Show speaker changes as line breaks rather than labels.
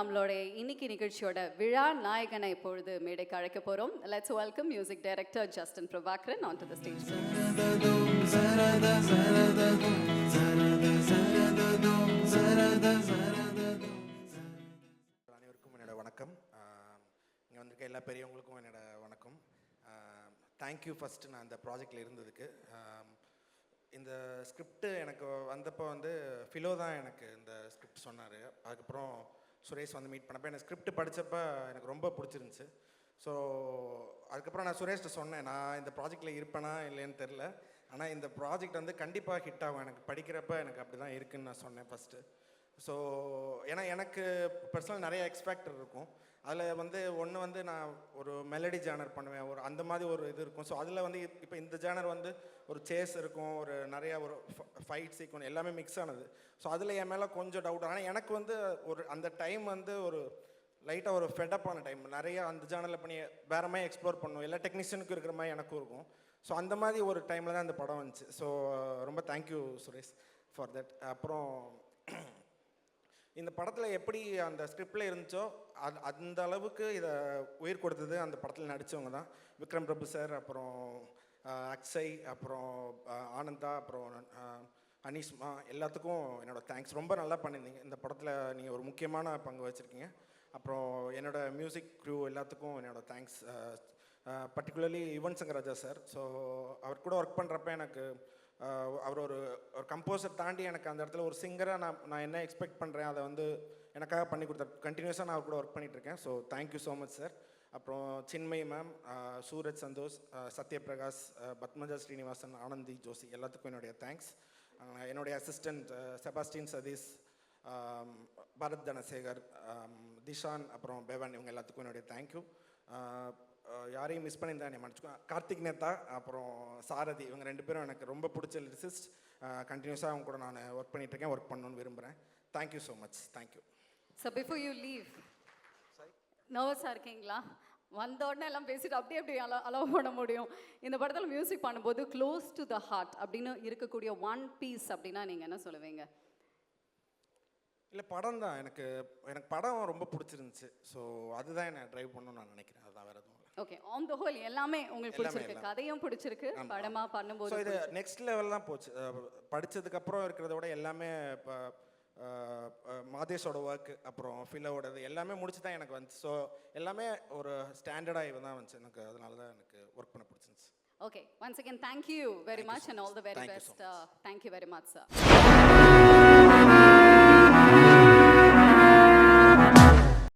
நம்மளோட இன்னைக்கு நிகழ்ச்சியோட விழா நாயகனை இப்பொழுது மேடைக்கு அழைக்க போறோம். Let's welcome music director Justin Prabhakaran onto the stage.
அனைவருக்கும் என்னோட வணக்கம். இங்கே வந்திருக்க எல்லா பெரியவங்களுக்கும் என்னோட வணக்கம். தேங்க்யூ ஃபஸ்ட்டு நான் இந்த ப்ராஜெக்டில் இருந்ததுக்கு. இந்த ஸ்கிரிப்ட் எனக்கு வந்தப்போ ஃபிலோ தான் எனக்கு இந்த ஸ்கிரிப்ட் சொன்னார். அதுக்கப்புறம் சுரேஷ் மீட் பண்ணப்போ எனக்கு ஸ்கிரிப்ட் படித்தப்போ எனக்கு ரொம்ப பிடிச்சிருந்துச்சு. ஸோ அதுக்கப்புறம் நான் சுரேஷ்கிட்ட சொன்னேன், நான் இந்த ப்ராஜெக்டில் இருப்பேனா இல்லைன்னு தெரில, ஆனால் இந்த ப்ராஜெக்ட் கண்டிப்பாக ஹிட் ஆகும், எனக்கு படிக்கிறப்ப எனக்கு அப்படி தான் இருக்குதுன்னு நான் சொன்னேன் ஃபஸ்ட்டு. ஸோ ஏன்னா எனக்கு பர்சனல் நிறைய எக்ஸ்பெக்டர் இருக்கும். அதில் ஒன்று நான் ஒரு மெலடி ஜானர் பண்ணுவேன், ஒரு அந்த மாதிரி ஒரு இது இருக்கும். ஸோ அதில் இப்போ இந்த ஜானர் ஒரு சேஸ் இருக்கும், ஒரு நிறையா ஒரு ஃபைட் சீக்வன்ஸ் எல்லாமே மிக்ஸ் ஆனது. ஸோ அதில் என் மேலே கொஞ்சம் டவுட். ஆனால் எனக்கு ஒரு அந்த டைம் ஒரு லைட்டாக ஒரு ஃபெடப்பான டைம். நிறையா அந்த ஜானரில் பண்ணி வேறு மாதிரி எக்ஸ்ப்ளோர் பண்ணும், எல்லா டெக்னீஷியனுக்கும் இருக்கிற மாதிரி எனக்கும் இருக்கும். ஸோ அந்த மாதிரி ஒரு டைமில் தான் இந்த படம் வந்துச்சு. ஸோ ரொம்ப தேங்க்யூ சுரேஷ் ஃபார் தட். அப்புறம் இந்த படத்தில் எப்படி அந்த ஸ்கிரிப்டில் இருந்துச்சோ அந்த அளவுக்கு இதை உயிர் கொடுத்தது அந்த படத்தில் நடித்தவங்க தான். விக்ரம் பிரபு சார், அப்புறம் அக்ஷய், அப்புறம் ஆனந்தா, அப்புறம் அனீஷ்மா, எல்லாத்துக்கும் என்னோடய தேங்க்ஸ். ரொம்ப நல்லா பண்ணியிருந்தீங்க இந்த படத்தில், நீங்கள் ஒரு முக்கியமான பங்கு வச்சுருக்கீங்க. அப்புறம் என்னோடய மியூசிக் க்ரூ எல்லாத்துக்கும் என்னோடய thanks. Particularly Yuvan Shankar Raja sir. So அவர் கூட ஒர்க் பண்ணுறப்ப எனக்கு அவர் ஒரு கம்போசர் தாண்டி எனக்கு அந்த இடத்துல ஒரு சிங்கராக நான் என்ன எக்ஸ்பெக்ட் பண்ணுறேன் அதை எனக்காக பண்ணி கொடுத்தார். கண்டினியூஸாக நான் அவர் கூட ஒர்க் பண்ணிகிட்ருக்கேன். So thank you so much sir. அப்புறம் சின்மயி மேம், சூரஜ் சந்தோஷ், சத்யபிரகாஷ், பத்மஜா ஸ்ரீனிவாசன், ஆனந்தி ஜோஷி, எல்லாத்துக்கும் என்னுடைய தேங்க்ஸ். என்னுடைய அசிஸ்டண்ட் செபாஸ்டின் சதீஷ், பரத் தனசேகர், திஷான், அப்புறம் பெவன், இவங்க எல்லாத்துக்கும் என்னுடைய தேங்க்யூ. யாரையும் மிஸ் பண்ணியிருந்தா என்னை மன்னிச்சுக்கோ. கார்த்திக் நேத்தா, அப்புறம் சாரதி, இவங்க 2 பேரும் எனக்கு ரொம்ப பிடிச்ச லிரிசிஸ்ட். கண்டினியூஸாக அவங்க கூட நான் ஒர்க் பண்ணிகிட்ருக்கேன், ஒர்க் பண்ணணுன்னு விரும்புகிறேன். Thank you so much. Thank you.
So before you leave, நர்வஸாக இருக்கீங்களா? வந்த உடனே எல்லாம் பேசிட்டு அப்படி அலோவ் பண்ண முடியும்? இந்த படத்தில் மியூசிக் பண்ணும்போது க்ளோஸ் டு த ஹார்ட் அப்படின்னு இருக்கக்கூடிய ஒன் பீஸ் அப்படின்னா நீங்கள் என்ன சொல்லுவீங்க?
இல்லை, படம் தான் எனக்கு படம் ரொம்ப பிடிச்சிருந்துச்சு. ஸோ அதுதான் என்னை ட்ரைவ் பண்ணணும்னு நான் நினைக்கிறேன். அதுதான் வேறு எதுவும் இல்லை.
ஓகே, ஆன் த ஹோல் எல்லாமே உங்களுக்கு பிடிச்சிருக்கு, கதையும் பிடிச்சிருக்கு, படமாக பண்ணும்போது.
ஸோ இது நெக்ஸ்ட் லெவல் தான் போச்சு. படித்ததுக்கப்புறம் இருக்கிறத விட எல்லாமே இப்போ மாதேஷோட ஒர்க், அப்புறம் ஃபிலோடது எல்லாமே முடிச்சு தான் எனக்கு வந்துச்சு. ஸோ எல்லாமே ஒரு ஸ்டாண்டர்டாக இவன் தான் வந்துச்சு எனக்கு. அதனால தான் எனக்கு ஒர்க் பண்ண பிடிச்சிருந்துச்சு.
Okay, once again, thank you very much and all the very best. Thank you very much, sir.